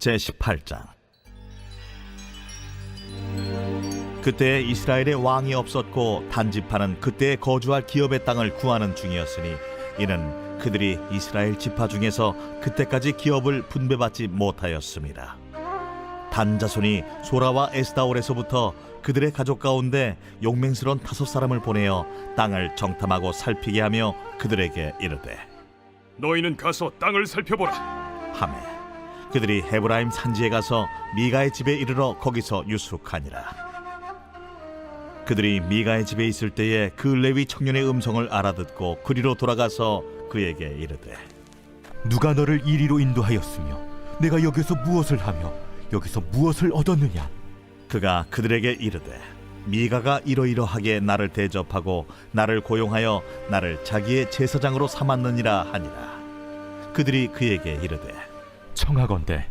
제18장. 그때 이스라엘에 왕이 없었고 단지파는 그때 거주할 기업의 땅을 구하는 중이었으니 이는 그들이 이스라엘 지파 중에서 그때까지 기업을 분배받지 못하였습니다. 단 자손이 소라와 에스다올에서부터 그들의 가족 가운데 용맹스러운 5사람을 보내어 땅을 정탐하고 살피게 하며 그들에게 이르되 너희는 가서 땅을 살펴보라. 하매 그들이 헤브라임 산지에 가서 미가의 집에 이르러 거기서 유숙하니라. 그들이 미가의 집에 있을 때에 그 레위 청년의 음성을 알아듣고 그리로 돌아가서 그에게 이르되 누가 너를 이리로 인도하였으며 내가 여기서 무엇을 하며 여기서 무엇을 얻었느냐? 그가 그들에게 이르되 미가가 이러이러하게 나를 대접하고 나를 고용하여 나를 자기의 제사장으로 삼았느니라 하니라. 그들이 그에게 이르되 청하건대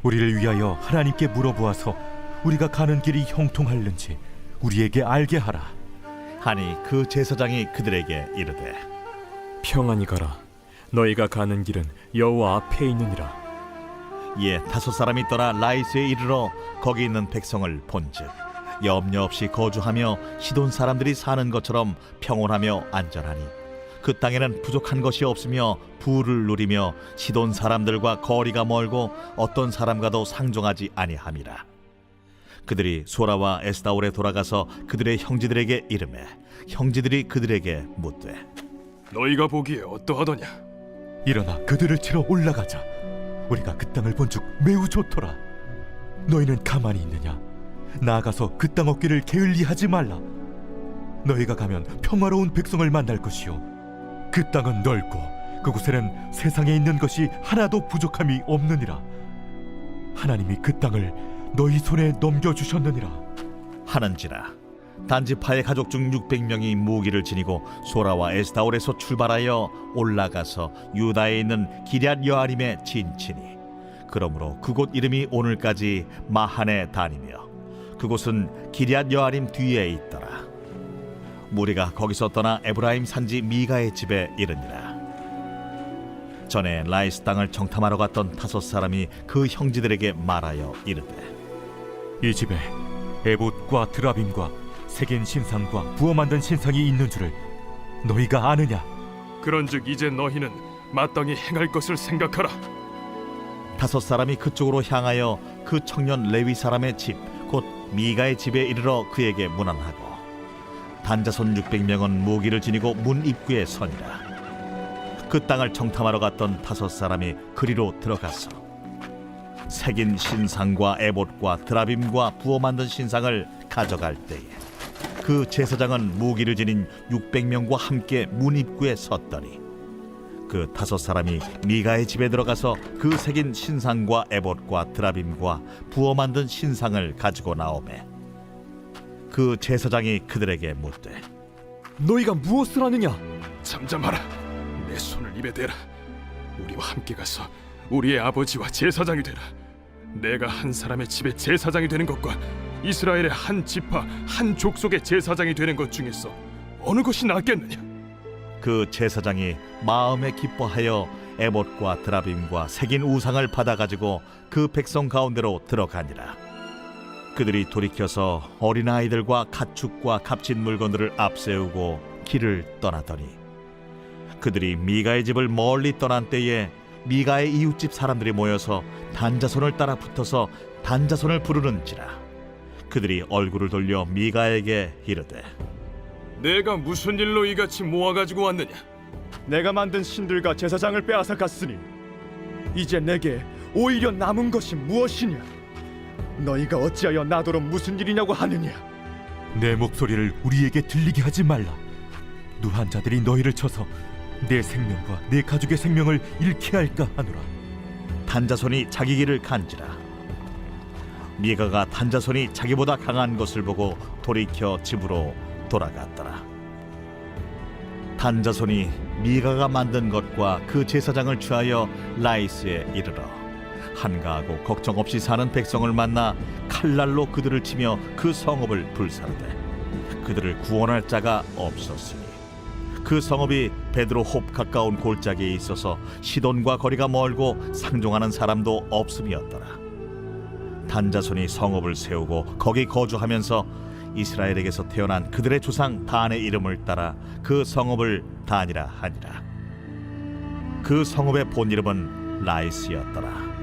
우리를 위하여 하나님께 물어보아서 우리가 가는 길이 형통할는지 우리에게 알게 하라. 하니 그 제사장이 그들에게 이르되 평안히 가라. 너희가 가는 길은 여호와 앞에 있느니라. 이에 5사람이 떠나 라이스에 이르러 거기 있는 백성을 본즉 염려 없이 거주하며 시돈 사람들이 사는 것처럼 평온하며 안전하니 그 땅에는 부족한 것이 없으며 부를 누리며 시돈 사람들과 거리가 멀고 어떤 사람과도 상종하지 아니함이라. 그들이 소라와 에스다올에 돌아가서 그들의 형제들에게 이르매 형제들이 그들에게 묻되 너희가 보기에 어떠하더냐? 일어나 그들을 치러 올라가자. 우리가 그 땅을 본즉 매우 좋더라. 너희는 가만히 있느냐? 나아가서 그 땅 얻기를 게을리하지 말라. 너희가 가면 평화로운 백성을 만날 것이요 그 땅은 넓고 그곳에는 세상에 있는 것이 하나도 부족함이 없느니라. 하나님이 그 땅을 너희 손에 넘겨주셨느니라 하는지라. 단지파의 가족 중 600명이 무기를 지니고 소라와 에스다올에서 출발하여 올라가서 유다에 있는 기럇 여아림에 진치니 그러므로 그곳 이름이 오늘까지 마하네 단이며 그곳은 기럇 여아림 뒤에 있더라. 무리가 거기서 떠나 에브라임 산지 미가의 집에 이르니라. 전에 라이스 땅을 정탐하러 갔던 5사람이 그 형제들에게 말하여 이르되 이 집에 에봇과 드라빔과 새긴 신상과 부어 만든 신상이 있는 줄을 너희가 아느냐? 그런즉 이제 너희는 마땅히 행할 것을 생각하라. 5사람이 그쪽으로 향하여 그 청년 레위 사람의 집 곧 미가의 집에 이르러 그에게 문안하고 단자손 600명은 무기를 지니고 문 입구에 서니라. 그 땅을 정탐하러 갔던 5사람이 그리로 들어가서 새긴 신상과 에봇과 드라빔과 부어 만든 신상을 가져갈 때에 그 제사장은 무기를 지닌 600명과 함께 문 입구에 섰더니 그 5사람이 미가의 집에 들어가서 그 새긴 신상과 에봇과 드라빔과 부어 만든 신상을 가지고 나오매 그 제사장이 그들에게 묻되 너희가 무엇을 하느냐? 잠잠하라. 내 손을 입에 대라. 우리와 함께 가서 우리의 아버지와 제사장이 되라. 내가 한 사람의 집에 제사장이 되는 것과 이스라엘의 한 지파 한 족속의 제사장이 되는 것 중에서 어느 것이 낫겠느냐? 그 제사장이 마음에 기뻐하여 에봇과 드라빔과 새긴 우상을 받아가지고 그 백성 가운데로 들어가니라. 그들이 돌이켜서 어린아이들과 가축과 값진 물건들을 앞세우고 길을 떠나더니 그들이 미가의 집을 멀리 떠난 때에 미가의 이웃집 사람들이 모여서 단자손을 따라 붙어서 단자손을 부르는지라. 그들이 얼굴을 돌려 미가에게 이르되 내가 무슨 일로 이같이 모아가지고 왔느냐? 내가 만든 신들과 제사장을 빼앗아 갔으니 이제 내게 오히려 남은 것이 무엇이냐? 너희가 어찌하여 나더러 무슨 일이냐고 하느냐? 내 목소리를 우리에게 들리게 하지 말라. 누한 자들이 너희를 쳐서 내 생명과 내 가족의 생명을 잃게 할까 하노라. 단자손이 자기 길을 간지라. 미가가 단자손이 자기보다 강한 것을 보고 돌이켜 집으로 돌아갔더라. 단자손이 미가가 만든 것과 그 제사장을 취하여 라이스에 이르러 한가하고 걱정 없이 사는 백성을 만나 칼날로 그들을 치며 그 성읍을 불사르되 그들을 구원할 자가 없었으니 그 성읍이 베드로홉 가까운 골짜기에 있어서 시돈과 거리가 멀고 상종하는 사람도 없음이었더라. 단 자손이 성읍을 세우고 거기 거주하면서 이스라엘에게서 태어난 그들의 조상 단의 이름을 따라 그 성읍을 단이라 하니라. 그 성읍의 본 이름은 라이스였더라.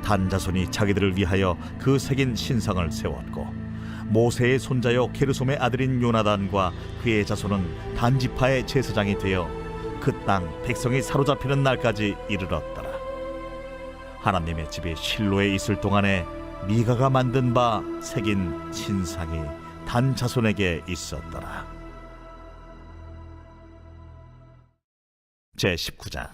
단 자손이 자기들을 위하여 그 새긴 신상을 세웠고 모세의 손자요 게르솜의 아들인 요나단과 그의 자손은 단 지파의 제사장이 되어 그 땅 백성이 사로잡히는 날까지 이르렀더라. 하나님의 집이 실로에 있을 동안에 미가가 만든 바 새긴 신상이 단 자손에게 있었더라. 제19장.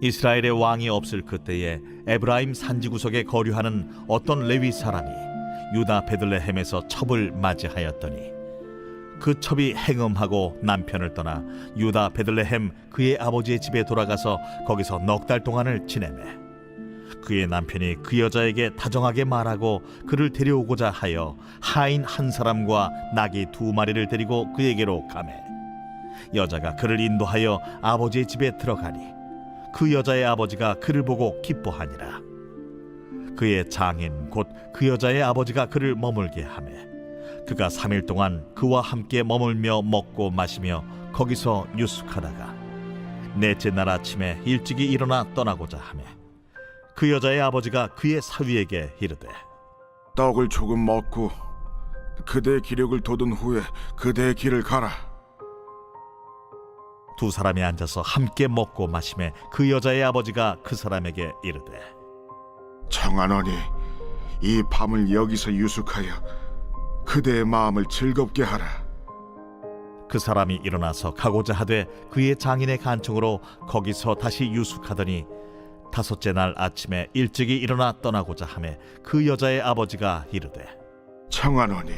이스라엘의 왕이 없을 그때에 에브라임 산지 구석에 거류하는 어떤 레위 사람이 유다 베들레헴에서 첩을 맞이하였더니 그 첩이 행음하고 남편을 떠나 유다 베들레헴 그의 아버지의 집에 돌아가서 거기서 넉 달 동안을 지내매 그의 남편이 그 여자에게 다정하게 말하고 그를 데려오고자 하여 하인 한 사람과 나귀 2마리를 데리고 그에게로 가매 여자가 그를 인도하여 아버지의 집에 들어가니 그 여자의 아버지가 그를 보고 기뻐하니라. 그의 장인 곧 그 여자의 아버지가 그를 머물게 하매 그가 3일 동안 그와 함께 머물며 먹고 마시며 거기서 유숙하다가 넷째 날 아침에 일찍이 일어나 떠나고자 하매 그 여자의 아버지가 그의 사위에게 이르되 떡을 조금 먹고 그대의 기력을 돋은 후에 그대의 길을 가라. 두 사람이 앉아서 함께 먹고 마시매 그 여자의 아버지가 그 사람에게 이르되 청하노니 이 밤을 여기서 유숙하여 그대의 마음을 즐겁게 하라. 그 사람이 일어나서 가고자 하되 그의 장인의 간청으로 거기서 다시 유숙하더니 5째 날 아침에 일찍이 일어나 떠나고자 하매 그 여자의 아버지가 이르되 청하노니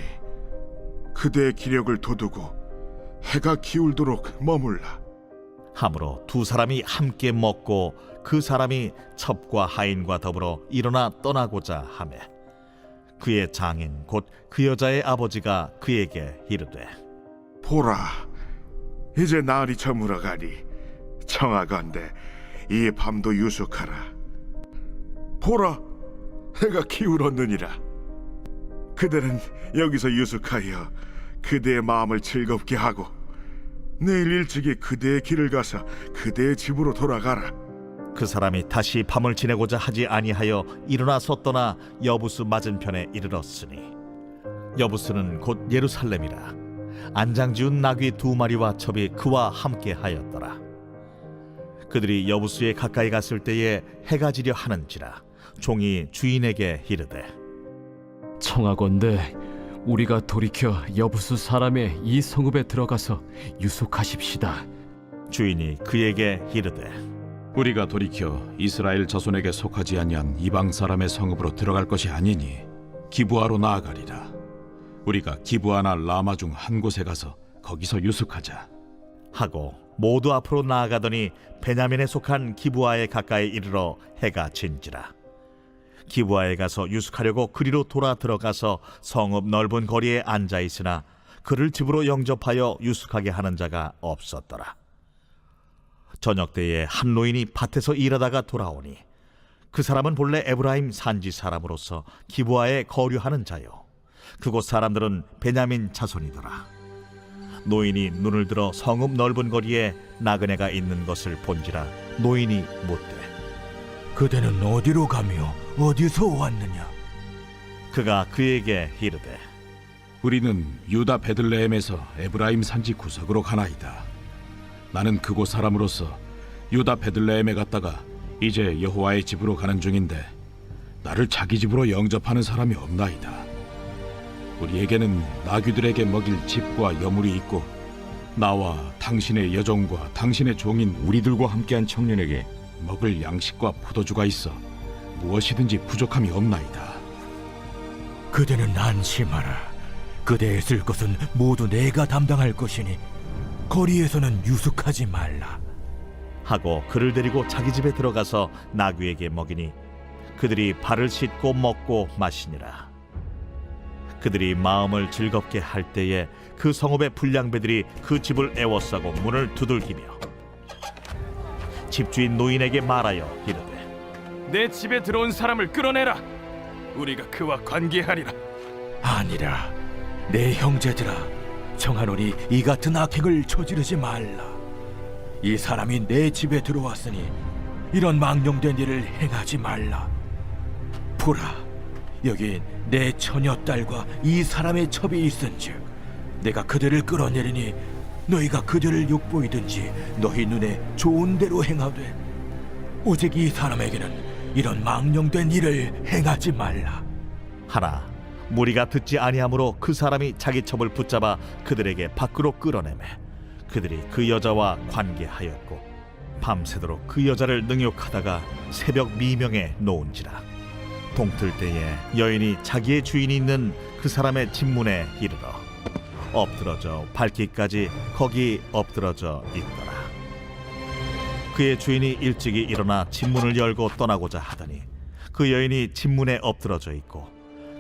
그대의 기력을 돋우고 해가 기울도록 머물라. 하므로 두 사람이 함께 먹고 그 사람이 첩과 하인과 더불어 일어나 떠나고자 하매 그의 장인 곧 그 여자의 아버지가 그에게 이르되 보라, 이제 날이 저물어가니 청하건대 이 밤도 유숙하라. 보라, 해가 기울었느니라. 그대는 여기서 유숙하여 그대의 마음을 즐겁게 하고 내일 일찍이 그대의 길을 가서 그대의 집으로 돌아가라. 그 사람이 다시 밤을 지내고자 하지 아니하여 일어나서 떠나 여부스 맞은편에 이르렀으니 여부스는 곧 예루살렘이라. 안장지운 나귀 2마리와 첩이 그와 함께 하였더라. 그들이 여부스에 가까이 갔을 때에 해가 지려 하는지라 종이 주인에게 이르되 청하건대 우리가 돌이켜 여부수 사람의 이 성읍에 들어가서 유숙하십시다. 주인이 그에게 이르되 우리가 돌이켜 이스라엘 자손에게 속하지 아니한 이방 사람의 성읍으로 들어갈 것이 아니니 기브아로 나아가리라. 우리가 기브아나 라마 중 한 곳에 가서 거기서 유숙하자 하고 모두 앞으로 나아가더니 베냐민에 속한 기브아에 가까이 이르러 해가 진지라. 기브아에 가서 유숙하려고 그리로 돌아 들어가서 성읍 넓은 거리에 앉아 있으나 그를 집으로 영접하여 유숙하게 하는 자가 없었더라. 저녁 때에 한 노인이 밭에서 일하다가 돌아오니 그 사람은 본래 에브라임 산지 사람으로서 기브아에 거류하는 자요 그곳 사람들은 베냐민 자손이더라. 노인이 눈을 들어 성읍 넓은 거리에 나그네가 있는 것을 본지라 노인이 묻되 그대는 어디로 가며 어디서 왔느냐? 그가 그에게 이르되 우리는 유다 베들레헴에서 에브라임 산지 구석으로 가나이다. 나는 그곳 사람으로서 유다 베들레헴에 갔다가 이제 여호와의 집으로 가는 중인데 나를 자기 집으로 영접하는 사람이 없나이다. 우리에게는 나귀들에게 먹일 집과 여물이 있고 나와 당신의 여종과 당신의 종인 우리들과 함께한 청년에게 먹을 양식과 포도주가 있어 무엇이든지 부족함이 없나이다. 그대는 안심하라. 그대의 쓸 것은 모두 내가 담당할 것이니 거리에서는 유숙하지 말라. 하고 그를 데리고 자기 집에 들어가서 나귀에게 먹이니 그들이 발을 씻고 먹고 마시니라. 그들이 마음을 즐겁게 할 때에 그 성읍의 불량배들이 그 집을 애워싸고 문을 두들기며 집주인 노인에게 말하여 이르되 내 집에 들어온 사람을 끌어내라. 우리가 그와 관계하리라. 아니라 내 형제들아, 청하노니 이 같은 악행을 저지르지 말라. 이 사람이 내 집에 들어왔으니 이런 망령된 일을 행하지 말라. 보라, 여기 내 처녀딸과 이 사람의 첩이 있은즉 내가 그들을 끌어내리니 너희가 그들을 욕보이든지 너희 눈에 좋은 대로 행하되 오직 이 사람에게는 이런 망령된 일을 행하지 말라. 하나 무리가 듣지 아니하므로 그 사람이 자기 첩을 붙잡아 그들에게 밖으로 끌어내매 그들이 그 여자와 관계하였고 밤새도록 그 여자를 능욕하다가 새벽 미명에 놓은지라. 동틀 때에 여인이 자기의 주인이 있는 그 사람의 집문에 이르러 엎드러져 밟기까지 거기 엎드러져 있더라. 그의 주인이 일찍이 일어나 집문을 열고 떠나고자 하더니 그 여인이 집문에 엎드러져 있고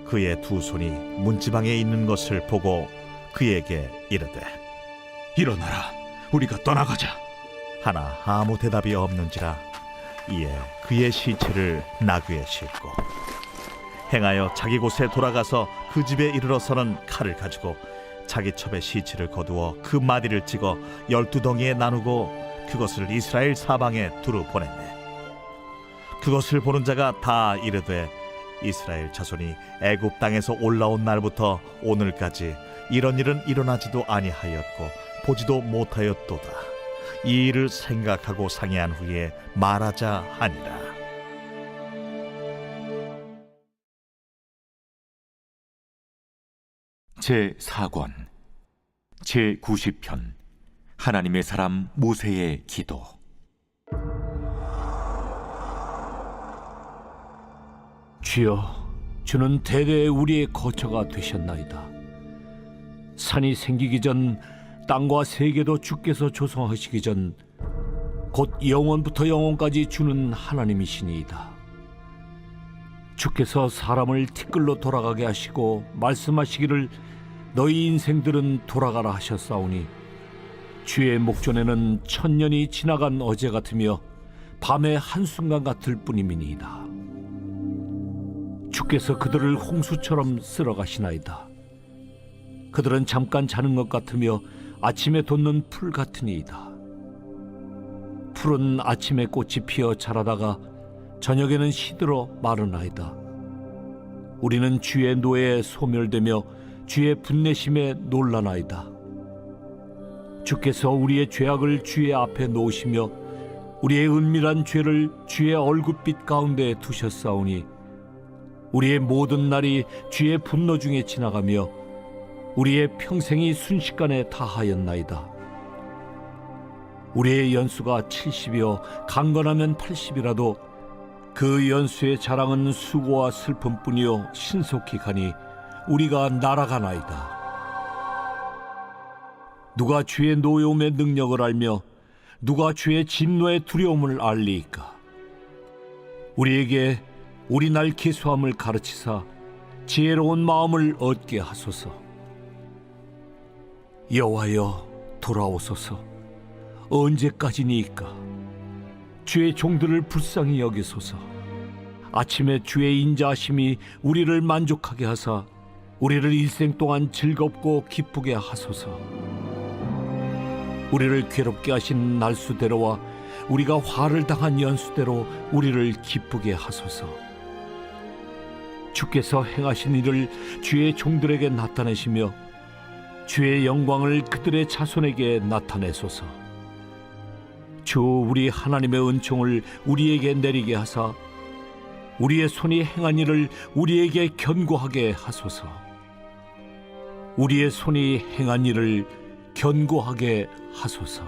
그의 두 손이 문지방에 있는 것을 보고 그에게 이르되 일어나라, 우리가 떠나가자. 하나 아무 대답이 없는지라. 이에 그의 시체를 나귀에 싣고 행하여 자기 곳에 돌아가서 그 집에 이르러서는 칼을 가지고 자기 첩의 시체를 거두어 그 마디를 찍어 12덩이에 나누고 그것을 이스라엘 사방에 두루 보냈네. 그것을 보는 자가 다 이르되 이스라엘 자손이 애굽 땅에서 올라온 날부터 오늘까지 이런 일은 일어나지도 아니하였고 보지도 못하였도다. 이 일을 생각하고 상의한 후에 말하자 하니라. 제4권 제90편 하나님의 사람 모세의 기도. 주여, 주는 대대 우리의 거처가 되셨나이다. 산이 생기기 전 땅과 세계도 주께서 조성하시기 전 곧 영원부터 영원까지 주는 하나님이시니이다. 주께서 사람을 티끌로 돌아가게 하시고 말씀하시기를 너희 인생들은 돌아가라 하셨사오니 주의 목전에는 1000년이 지나간 어제 같으며 밤의 한순간 같을 뿐임이니이다. 주께서 그들을 홍수처럼 쓸어가시나이다. 그들은 잠깐 자는 것 같으며 아침에 돋는 풀 같으니이다. 풀은 아침에 꽃이 피어 자라다가 저녁에는 시들어 마르나이다. 우리는 주의 노에 소멸되며 주의 분내심에 놀라나이다. 주께서 우리의 죄악을 주의 앞에 놓으시며 우리의 은밀한 죄를 주의 얼굴빛 가운데 두셨사오니 우리의 모든 날이 주의 분노 중에 지나가며 우리의 평생이 순식간에 다하였나이다. 우리의 연수가 70이요 강건하면 80이라도 그 연수의 자랑은 수고와 슬픔뿐이요 신속히 가니 우리가 날아가나이다. 누가 주의 노여움의 능력을 알며 누가 주의 진노의 두려움을 알리이까? 우리에게 우리 날 계수함을 가르치사 지혜로운 마음을 얻게 하소서. 여호와여, 돌아오소서. 언제까지니이까? 주의 종들을 불쌍히 여기소서. 아침에 주의 인자하심이 우리를 만족하게 하사 우리를 일생 동안 즐겁고 기쁘게 하소서. 우리를 괴롭게 하신 날수대로와 우리가 화를 당한 연수대로 우리를 기쁘게 하소서. 주께서 행하신 일을 주의 종들에게 나타내시며 주의 영광을 그들의 자손에게 나타내소서. 주 우리 하나님의 은총을 우리에게 내리게 하사 우리의 손이 행한 일을 우리에게 견고하게 하소서. 우리의 손이 행한 일을 견고하게 하소서.